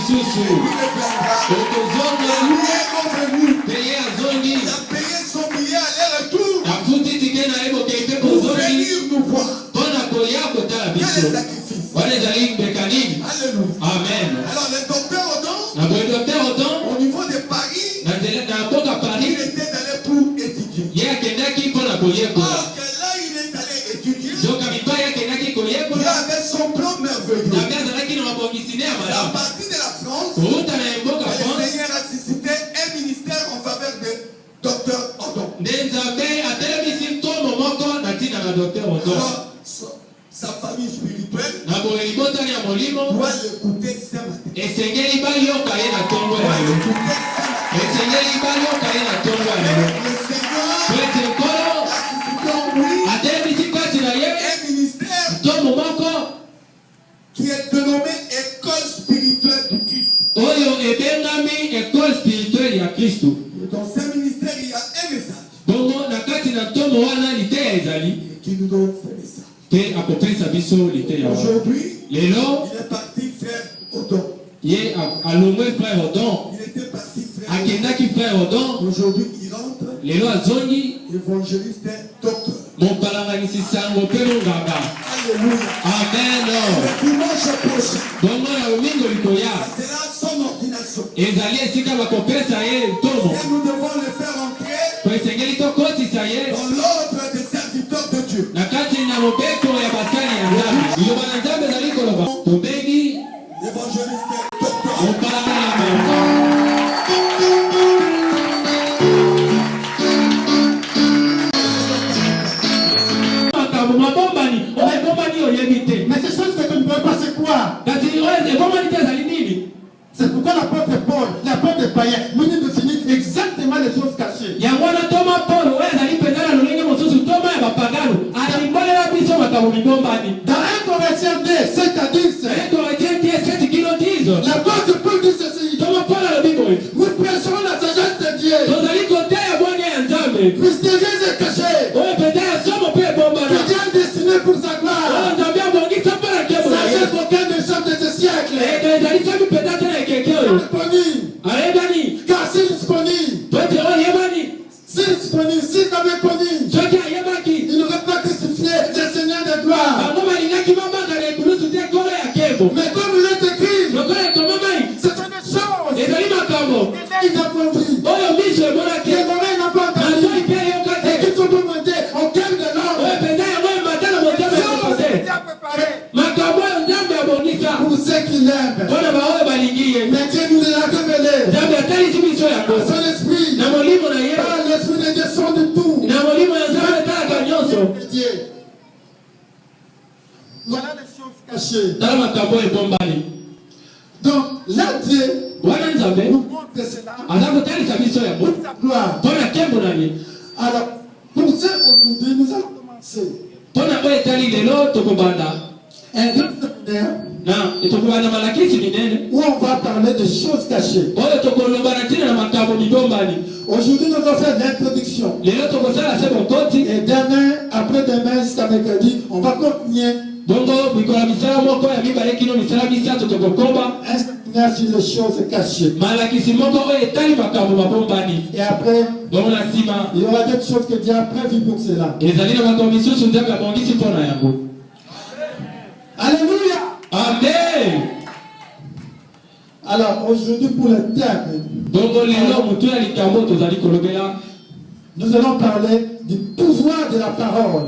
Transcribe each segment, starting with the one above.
lisusu. Okozonga. Payer à Zongi. Il a payé son billet aller-retour. Afuti tikena ebo keipe Pour kozongi. venir nous voir. Pona koya kotala Quel est biso. le sacrifice? Wale zali bekanini. Alléluia. Amen. Alors le docteur Odon, Na boye docteur Odon. au niveau de Paris, Na boka il Paris. était allé pour étudier. Ye akendaki pona koyeko. Or que là il est allé étudier, Joka mibaya akendaki koyeko. Dieu avait son plan merveilleux. Na bia zalaki na mabongisine ya À malamu. partir de la France, Outa na mboka le France. Seigneur a suscité un ministère en faveur de docteur Odon. Nzambe atelemisi ntomo moko na tina na docteur Odon. Alors, sa famille spirituelle Na boye libotani ya molimo. doit l'écouter ce matin. Esengeli bayoka ye na tongo ya Doit lelo. l'écouter ce matin. Esengeli bayoka ye na tongo ya lelo. Le Seigneur Kwete nkolo a suscité en lui atelemisi kati na ye un ministère ntomo moko qui est dénommé École spirituelle du Christ. oyo ebengami école spirituelle ya Kristo. Et dans ce ministère, il y a un message Bongo na kati na ntomo wana liteya ezali qui nous donne ce message. te akopesa biso liteya wana. Aujourd'hui, Lelo il est parti faire Odon. ye alongwe frère Odon Il était parti faire akendaki frère Odon. Aujourd'hui, il rentre, Lelo azongi évangéliste, docteur. mopalanganisi sango mpe monganga. Alléluia. Amen. Le dimanche prochain, Bongo ya omingo likoya ça sera son ordination. ezali esika bakopesa ye ntomo Et nous devons le faire entrer po esengeli tokotisa ye dans l'ordre des serviteurs de Dieu. na kati na mobeko ya basali ya Nzambe. Liloba na Nzambe ezali koloba tobengi Évangéliste, docteur. mopalanganisi. Mais ces choses que tu ne peux pas, c'est quoi? C'est pourquoi l'apôtre Paul, l'apôtre païen, nous dit de finir exactement les choses cachées. Dans 1 Corinthiens 2, 7 à 10, l'apôtre Paul dit ceci: nous prêcherons la sagesse de Dieu, mystérieuse et cachée, que Dieu a destinée pour sa gloire. Sagesse aucun des chefs de ce siècle. Car s'il avait connu, il n'aurait pas crucifié le Seigneur de gloire. Mais comme il est écrit, ce sont des choses inaccomplis, que l'oreille n'a pas entendu, et qui sont demandées au cœur de l'homme. Dieu a préparé pour ceux qui l'aiment. Mais Dieu nous l'a révélé par son esprit, par l'esprit de Dieu sont de tout. Dieu. Voilà les choses cachées. Donc là Dieu nous montre cela pour sa gloire. Alors pour ce aujourd'hui nous allons commencer un grand séminaire où on va parler de choses cachées. Aujourd'hui nous allons faire l'introduction. Et demain, après-demain, jusqu'à mercredi, on va continuer un séminaire sur les choses cachées. Et après, il y aura d'autres choses que Dieu a prévues pour cela. Alléluia. Amen. Alors aujourd'hui pour le thème, nous allons parler du pouvoir de la parole.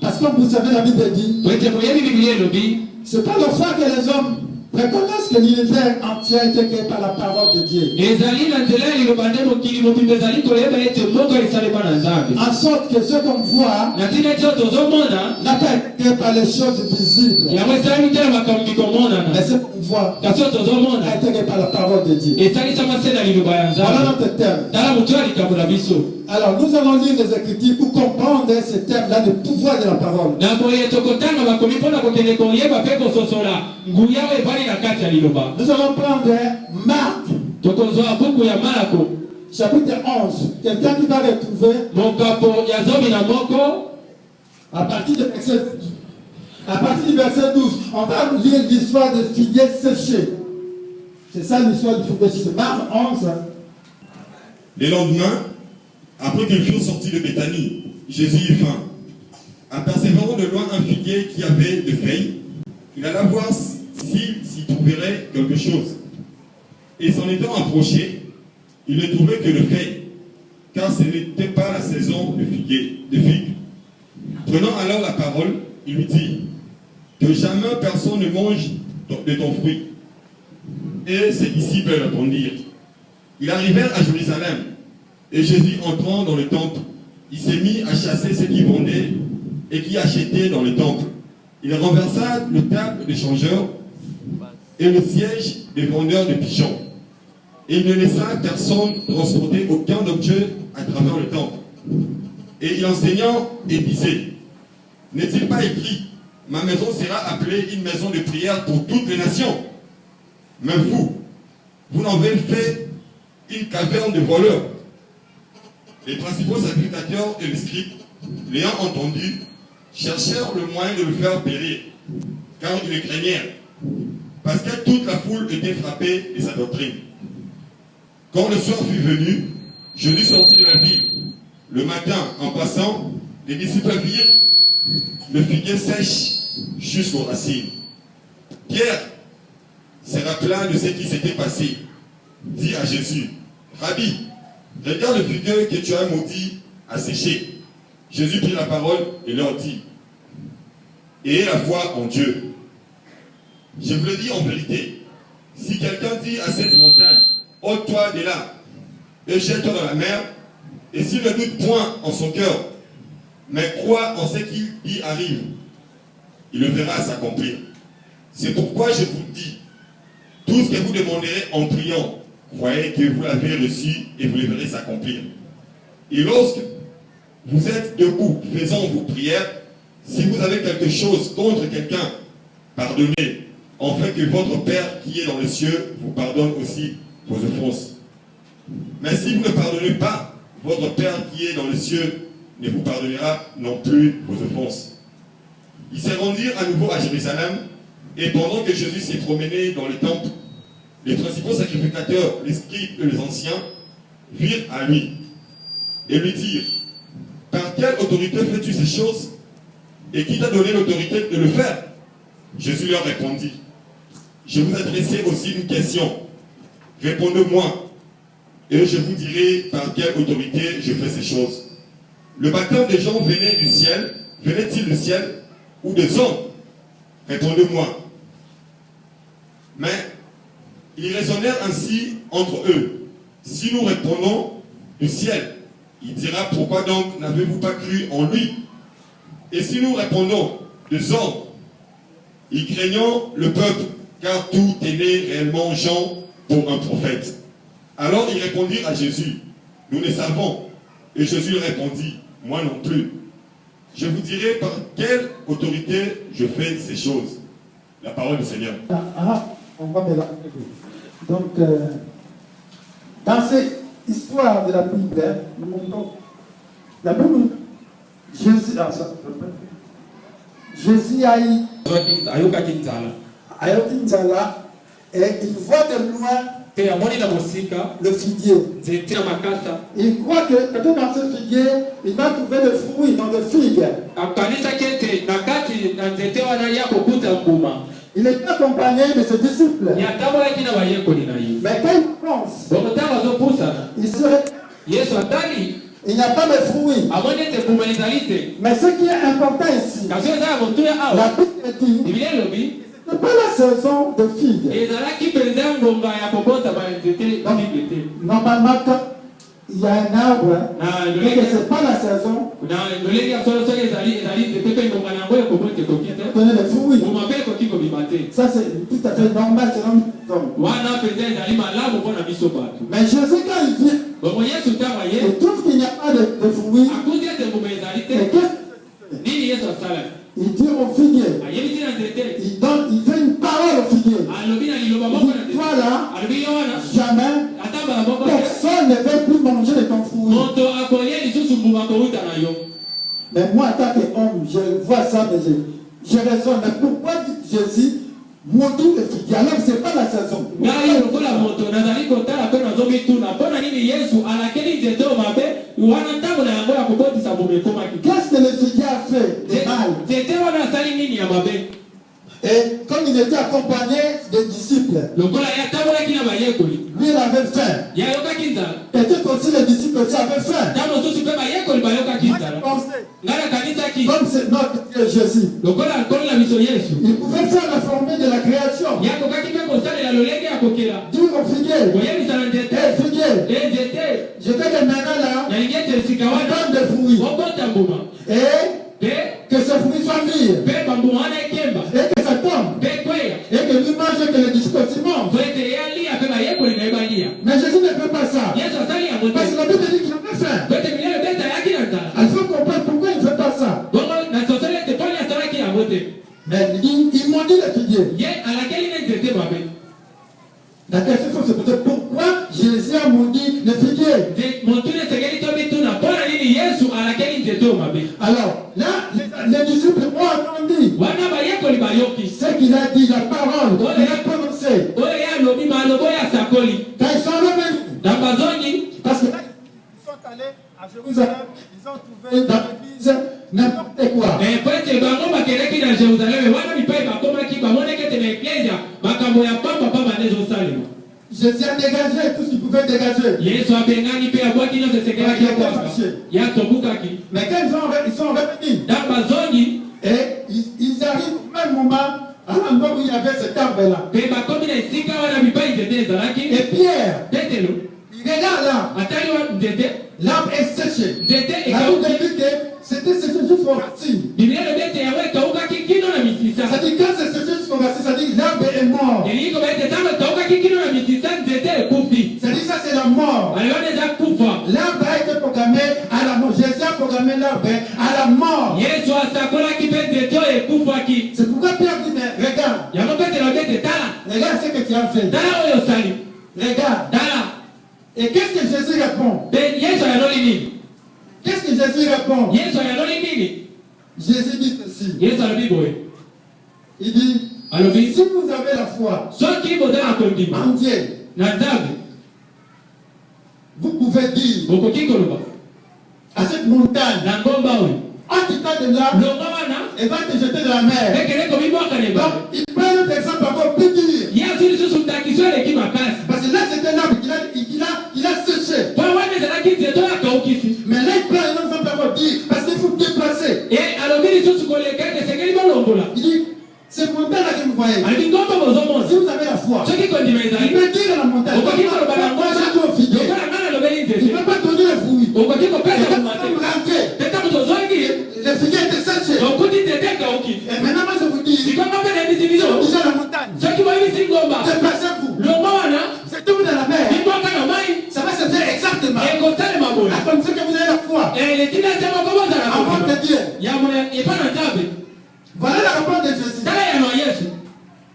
Parce que vous savez, la Bible dit, c'est pas le fait que les hommes reconnaissent que l'univers entier a été créé par la parole de Dieu. En sorte que ce qu'on voit n'a pas été créé par les choses visibles. Mais ce qu'on voit a été créé par la parole de Dieu. Voilà notre thème. Alors nous allons lire les Écritures pour comprendre ce thème-là, le pouvoir de la parole. Nous allons prendre Marc, chapitre 11. Quelqu'un qui va retrouver à partir de verset À partir du verset 12, on va lire l'histoire des figuiers séchés. C'est ça l'histoire du figuier séché. Marc 11. Le lendemain, après qu'ils furent sortis de Béthanie, Jésus eut faim. Apercevant de loin un figuier qui avait de feuilles, il alla voir s'il s'y trouverait quelque chose. Et s'en étant approché, il ne trouvait que de feuilles, car ce n'était pas la saison de figues. Prenant alors la parole, il lui dit, que jamais personne ne mange de ton fruit. Et ses disciples répondirent. Ils arrivèrent à Jérusalem, et Jésus entrant dans le temple, il s'est mis à chasser ceux qui vendaient et qui achetaient dans le temple. Il renversa le table des changeurs et le siège des vendeurs de pigeons. Et il ne laissa personne transporter aucun objet à travers le temple. Et il enseignant et disait, n'est-il pas écrit, ma maison sera appelée une maison de prière pour toutes les nations? Mais vous n'en avez fait une caverne de voleurs. Les principaux sacrificateurs et les scribes, l'ayant entendu, cherchèrent le moyen de le faire périr, car ils le craignèrent, parce que toute la foule était frappée de sa doctrine. Quand le soir fut venu, Jésus sortit de la ville. Le matin, en passant, les disciples virent le figuier sèche jusqu'aux racines. Pierre se rappela de ce qui s'était passé, dit à Jésus, Rabbi, regarde le figuier que tu as maudit à sécher. Jésus prit la parole et leur dit, ayez la foi en Dieu. Je vous le dis en vérité, si quelqu'un dit à cette montagne, ôte-toi de là et jette-toi dans la mer, et s'il ne doute point en son cœur, mais croit en ce qu'il y arrive, il le verra s'accomplir. C'est pourquoi je vous dis, tout ce que vous demanderez en priant, croyez que vous l'avez reçu et vous le verrez s'accomplir. Et lorsque vous êtes debout faisant vos prières, si vous avez quelque chose contre quelqu'un, pardonnez, afin que votre Père qui est dans les cieux vous pardonne aussi vos offenses. Mais si vous ne pardonnez pas, votre Père qui est dans les cieux ne vous pardonnera non plus vos offenses. Ils se rendirent à nouveau à Jérusalem, et pendant que Jésus s'est promené dans le temple, les principaux sacrificateurs, les scribes et les anciens virent à lui et lui dirent, par quelle autorité fais-tu ces choses? Et qui t'a donné l'autorité de le faire? Jésus leur répondit, je vous adressais aussi une question. Répondez-moi, et je vous dirai par quelle autorité je fais ces choses. Le baptême des gens venait-il du ciel ou des hommes? Répondez-moi. Mais ils raisonnèrent ainsi entre eux. Si nous répondons du ciel, il dira, pourquoi donc n'avez-vous pas cru en lui? Et si nous répondons des hommes, ils craignant le peuple, car tout est né réellement Jean pour un prophète. Alors ils répondirent à Jésus, nous le savons. Et Jésus leur répondit, moi non plus. Je vous dirai par quelle autorité je fais ces choses. La parole du Seigneur. On va mélanger. Donc, dans cette histoire de la Bible, nous montrons la Bible, Jésus a eu et il voit de loin le figuier. Il croit que peut-être dans ce figuier, il va trouver des fruits, dans des figues. Il est accompagné de ses disciples. Mais quand il pense, il serait... Il n'y a pas de fruits. Mais ce qui est important ici, la Bible dit, ce n'est pas la saison de figues. Normalement, quand il y a un arbre, mais que ce n'est pas la saison, donner des fruits. Ça c'est tout à fait normal selon l'homme. Mais Jésus quand il vient, il trouve qu'il n'y a pas de fruits. Mais qu'est-ce il dit au figuier, il fait une parole au figuier. Il dit, toi là, jamais, personne ne veut plus manger de ton fruit. Mais moi, en tant qu'homme, je vois ça, mais J'ai raison, mais pourquoi dit Jésus Moto le figuier, alors c'est pas la saison. Ngai lokola moto nazali kotala pe nazomituna mpona nini Yesu alakeli nzete oyo mabe wana ntango na yango ya kobotisa bomo ekomaki. Qu'est-ce que le figuier a fait de mal? Nzete wana asali nini ya mabe? Et comme il était accompagné des disciples, lokola yatambolaki na bayekoli lui il avait faim. yayokaki nzala. Peut-être aussi les disciples aussi avaient faim. Ntango mosusu mpe bayekoli bayokaki nzala. Ngai nakanisaki Comme c'est notre Dieu Jésus, lokola nkolo na biso Yesu il pouvait faire la formule de la création. yakokaki mpe kosalela lolenge ya kokela Dire au figuier, koyebisa na nzete figuier, nzete je vais te mener là, nalingi ete esika wana donne des fruits. obota mbuma Et mpe que ce fruit soit mûr. mpe bambuma wana ekemba Et que ça tombe. mpe kweya Et que lui mange que les disciples aussi mangent. po ete yalia mpe bayekoli na ye balia. Mais Jésus ne fait pas ça. Yesu asali yango Parce que te la Bible dit qu'il avait faim. po ete milele beta ayaki na nzala Il faut comprendre pourquoi il ne fait pas ça. bongo nasosoli ete mponi asalaki yango te Mais ils m'ont dit les figuiers. ye alakeli na nzete mabe. La question c'est peut-être pourquoi Jésus a maudit les figuiers. motuni esengeli to mituna mpona nini Yesu alakeli nzete oyo mabe. Alors, là, les disciples ont entendu wana bayekoli bayoki ce qu'il a dit, la parole qu'il a prononcée. oyo ye alobi malobo oyo asakoli Quand ils sont revenus, na bazongi parce que là, ils sont allés à Jérusalem, ils ont trouvé dans l'église n'importe quoi. po ete bango bakeleki na Jerusaleme wana bipai bakomaki bamonaki ete na eklesia makambo ya pambapamba nde ezosalema. Jésus a dégagé tout ce qu'il pouvait dégager. Yesu abengani mpe abwaki nyonso esekelaki okwaka ya tobukaki. Mais quand ils sont revenus, ntango bazongi et ils arrivent au même moment à l'endroit où il y avait cet arbre-là. mpe bakomi na esika wana bipai nzete ezalaki. Et Pierre, petelo il regarde là, atali wa nzete l'arbre est séché. nzete La Bible ekauki. dit que c'était séché jusqu'aux racines. biblia elobi ete yango ekaukaki kino na misisa. Ça dit quand c'est séché jusqu'aux racines, ça dit que l'arbre est mort. elingi koba ete ntango ekaukaki kino na misisa nzete ekufi. Ça dit ça c'est la mort. ale wana eza kufa. L'arbre a été programmé à la mort. Jésus a programmé l'arbre à la mort. Yesu asakolaki mpe nzete oyo ekufaki. C'est pourquoi Pierre dit mais regarde, yango mpe elobi ete tala regarde ce que tu as fait. tala oyo osali Regarde. tala. Et qu'est-ce que Jésus répond? mpe Yesu ayaloli nini? Qu'est-ce que Jésus répond? Yesu ayaloli nini? Jésus dit ceci. Yesu alobi boye Il dit, alobi si vous avez la foi soki bozala kondima en Dieu, na nzambe vous pouvez dire bokoki koloba à cette montagne, na ngomba oyo ôte-toi de là longa wana et va te jeter dans la mer. ekele komibwaka na ebale. Donc, il prend notre exemple encore plus dur. ye azwi lisusu ndakiso eleki makasi Parce que là, c'était l'arbre qu'il a séché. po wana ezalaki nzete oyo akaukisi. Mais là, il prend un autre exemple encore dur. Parce qu'il faut déplacer. e alobi lisusu koleka ete esengeli bolongola. Il dit, cette montagne-là que vous voyez, alobi ngomba bozomona si vous avez la foi, soki kondima il ezali peut dire à la montagne, okoki koloba na moi, j'ai tout ngomba figuier. lokola nga nalobeli Il ne nzete peut pas donner les fruits. okoki Et kopesa quand moma te vous rentrez, te ntango tozongi les figuiers étaient séchés. okuti nzete ekauki. Et maintenant, moi, je vous dis, sikongo mpe nayebisi biso déjà la montagne, soki boyebisi ngomba déplacez-vous. longwa wana Mettez-vous dans la mer. bibwaka na mai Ça va se faire exactement. ekosalema boye. À condition que vous ayez la foi. letina nsema kobozala En kondima de Dieu. yamo epa na nzambe. Voilà la réponse de Jésus. tala yano ya Yesu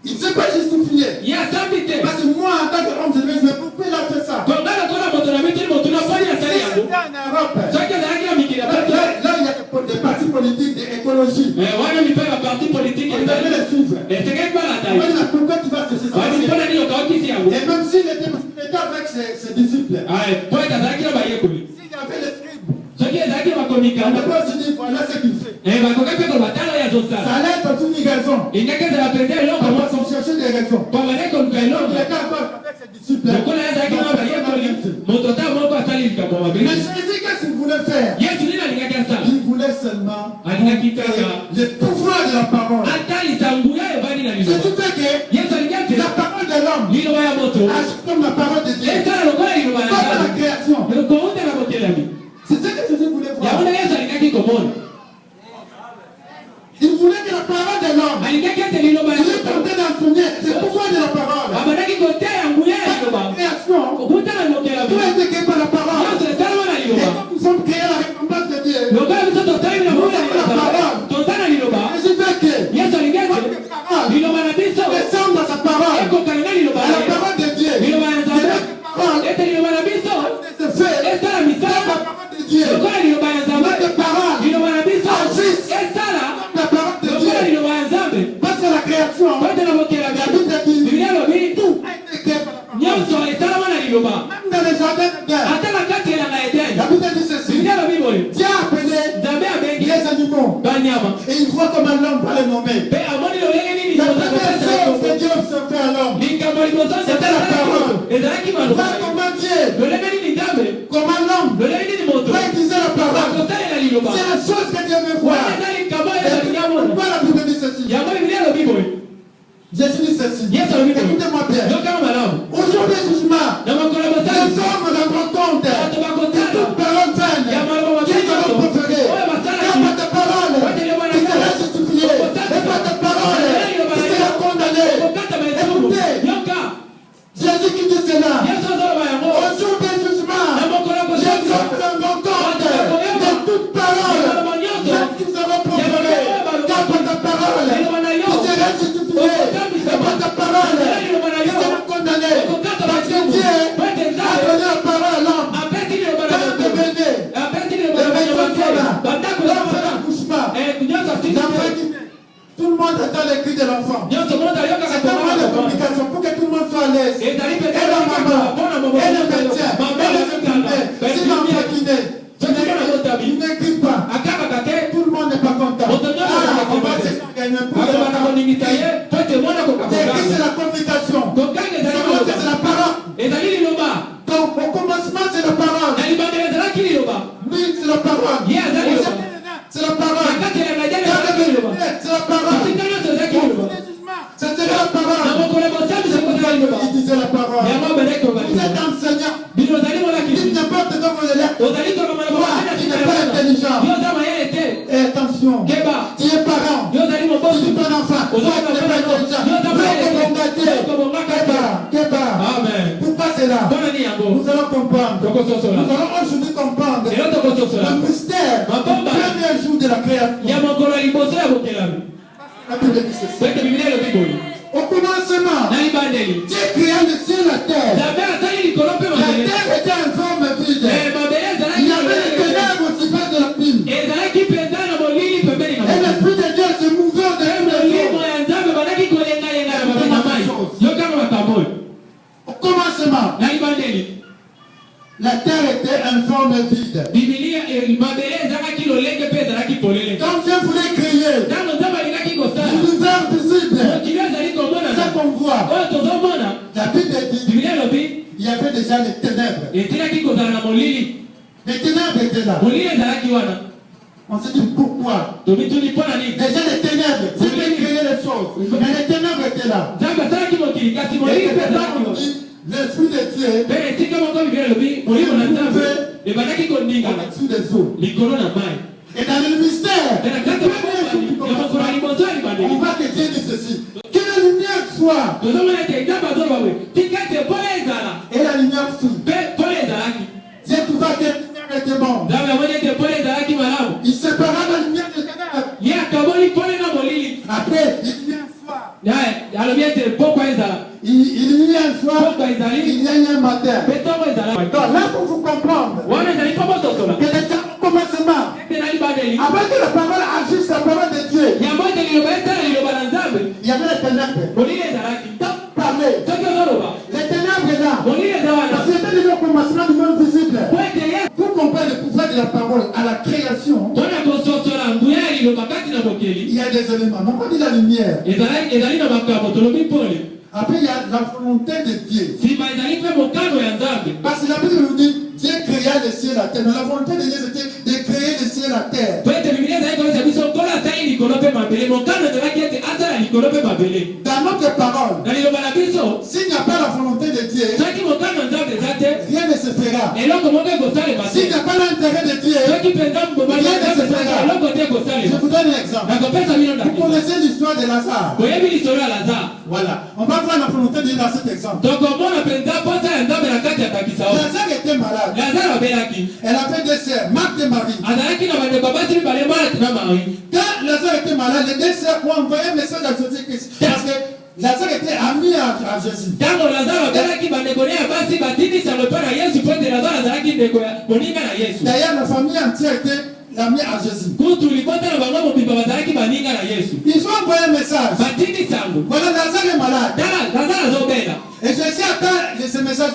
Il ne s'est pas justifié. ye asambi te Parce que moi, en tant qu'homme de Dieu, mais pourquoi il a fait ça? konga lokola moto na mituni motu na poni Si asali yango c'était en Europe, soki ezalaki na mikili ya bato là, il y a des partis politiques d'écologie. wana mipai baparti politike On devait les suivre. esengeli balata Moi, ye je dis, pourquoi tu vas faire ça? wani mpona nini okaokisi yango Et même s'il était avec ses disciples, po ete azalaki na bayekoli s'il y avait les scribes, soki ezalaki na on bakomika ne peut pas se dire, voilà ce qu'il fait. bakoki mpe koloba tala oyo Ça azosala allait être toute une raison. ingaki ezala mpenza eloko On moko va chercher des raisons. po bazali koluka eloko Il était encore avec ses disciples. lokola ezalaki na bayekoli moto ta moko asali likambo mabe. Mais Jésus, qu'est-ce qu'il voulait faire? Yesu nini alingaki asala Il voulait seulement alingaki kaka le pouvoir de la parole. atalisa nguya evandi na Ce liloba. qui fait que Yesu alingaki la parole de l'homme liloba ya moto agit comme la parole de Dieu. esala lokola liloba ya Comme la nzambe création. kouta na botelami C'est ce que Jésus voulait voir. yango na Yesu alingaki komona Il voulait que la parole de l'homme, alingaki ete liloba ya il est moto tenté d'enseigner le pouvoir de la parole. abandaki koteya nguya ya La liloba création, kouta na botelami tout a été créé par la parole. nyonso esalama na Et liloba comme nous sommes créés à la récompense de Dieu, lokola biso tosalemi na mona liloba toza na liloba Jésus veut que Yesu alingaki notre parole liloba na biso ressemble à sa parole, ekokana na liloba à na la ye parole de Dieu. liloba ya Que nzambe notre parole ete liloba na biso se fait esala comme misala la parole de Dieu. lokola liloba ya nzambe Notre parole liloba na biso agisse esala comme la parole de lokola Dieu. liloba ya création, la Bible dit tout a été créé par la parole. Même dans les jardins de guerre, la Bible dit ceci. Dieu a appelé les animaux et il voit comment l'homme va les nommer. La première chose que Dieu observait à l'homme, c'était la parole. Voir comment Dieu, comment l'homme va utiliser la parole. C'est la chose que Dieu veut voir. Pourquoi la Bible dit ceci? Jésus dit ceci. Écoutez-moi bien. Aujourd'hui, jugement, les hommes rendront compte de toute parole vaine qu'ils auront proférée. Car par ta parole, tu seras justifié. Et par ta parole, tu seras condamné. Écoutez, Jésus qui dit cela. Aujourd'hui, jugement, les hommes rendront compte de toute parole qu'ils auront proférée. Car par ta parole, tu seras justifié. Et par ta parole, tu seras condamné. Parce que Dieu a donné la parole à l'homme. Quand te béné, l'homme fait l'accouchement. Tout le monde attend le cri de l'enfant. C'est un moyen de communication pour que tout le monde soit à l'aise. Et la maman, et le médecin, et le vétérinaire. Si l'enfant qui naît, il ne crie pas. Tout le monde n'est pas content. On va s'organiser pour c'est la communication. C'est la parole. Donc au commencement c'est la parole. Oui, c'est la parole. C'est la parole. C'est la parole. C'était la parole. Il disait la parole. Vous êtes enseignant. Dites n'importe quoi vous allez. Toi, tu n'es pas intelligent. Et attention, tu es parent. Tu es ton enfant. Toi, tu n'es pas intelligent. Pourquoi c'est là? Nous allons comprendre. Nous allons aujourd'hui comprendre le mystère du premier jour de la création. La Bible dit ceci. Au commencement, Dieu créa le ciel et la terre. La terre était en forme vide. Il y avait les ténèbres au suffrage de la Bible. Et l'Esprit de Dieu se mouvait au-dessus des eaux. Au commencement, la terre était en forme vide. Quand Dieu voulait créer l'univers visible, ce qu'on voit, la Bible dit il y avait déjà les ténèbres. Les ténèbres étaient là. On se dit pourquoi? Déjà les ténèbres, Dieu voulait créer les choses. Mais les ténèbres étaient là. L'Esprit de Dieu au-dessus des eaux. Et dans le mystère, on voit que Dieu dit ceci. Que la lumière soit. Et la lumière fut. Dieu trouva que la lumière était bonne. Il sépara la lumière des ténèbres. Après, il y a un soir. Il y a un soir, il y a un matin. Donc là, pour vous comprendre, que le temps au commencement, avant que la parole agisse, la parole de Dieu, il y avait les ténèbres. Quand vous parlez, les ténèbres là, parce que c'était le commencement du monde visible. Pour comprendre le pouvoir de la parole à la création, il y a des éléments. On dit la lumière. Après, il y a la volonté de Dieu. Parce que la Bible nous dit Dieu créa le ciel et la terre. Mais la volonté de Dieu c'était de créer le ciel et la terre. Dans notre parole, s'il n'y a pas la volonté de Dieu, rien ne se fera. S'il n'y a pas l'intérêt de Dieu, rien ne se fera. Je vous donne un exemple. Vous connaissez l'histoire de Lazare. Voilà. On va voir la volonté de Dieu dans cet exemple. Lazare était malade. Elle avait deux sœurs, Marthe et Marie. Quand Lazare était malade, les deux sœurs ont envoyé un message à Jésus-Christ. Parce que Lazare était ami à Jésus. D'ailleurs, la famille entière était l'a mis à Jésus. Ils ont envoyé un message. Voilà, Lazare est malade. Et Jésus attend ce message.